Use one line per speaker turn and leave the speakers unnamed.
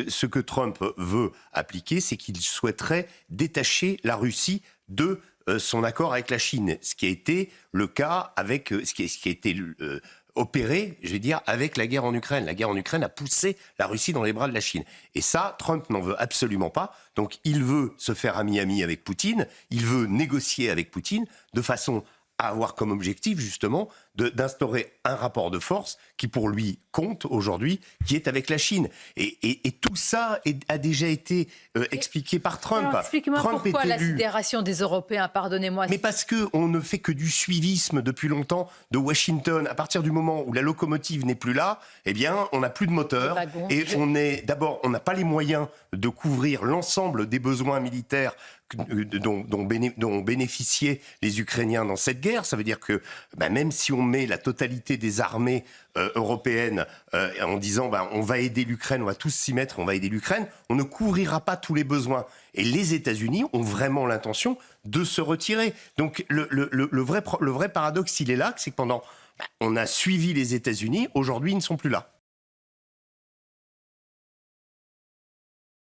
ce que Trump veut appliquer, c'est qu'il souhaiterait détacher la Russie de son accord avec la Chine, ce qui a été le cas avec ce qui a été opéré, je vais dire, avec la guerre en Ukraine. La guerre en Ukraine a poussé la Russie dans les bras de la Chine. Et ça, Trump n'en veut absolument pas. Donc il veut se faire ami-ami avec Poutine, il veut négocier avec Poutine de façon à avoir comme objectif, justement, d'instaurer un rapport de force qui, pour lui, compte aujourd'hui, qui est avec la Chine. Et tout ça a déjà été expliqué par Trump.
Alors, expliquez-moi
Trump
pourquoi
est
la
élu.
sidération des Européens, pardonnez-moi.
Mais parce qu'on ne fait que du suivisme depuis longtemps de Washington. À partir du moment où la locomotive n'est plus là, eh bien, on n'a plus de moteur. Et on n'a pas les moyens de couvrir l'ensemble des besoins militaires dont bénéficiaient les Ukrainiens dans cette guerre. Ça veut dire que même si on met la totalité des armées européennes en disant on va aider l'Ukraine, on va tous s'y mettre, on va aider l'Ukraine, on ne couvrira pas tous les besoins. Et les États-Unis ont vraiment l'intention de se retirer. Donc le vrai paradoxe, il est là, c'est que on a suivi les États-Unis, aujourd'hui ils ne sont plus là.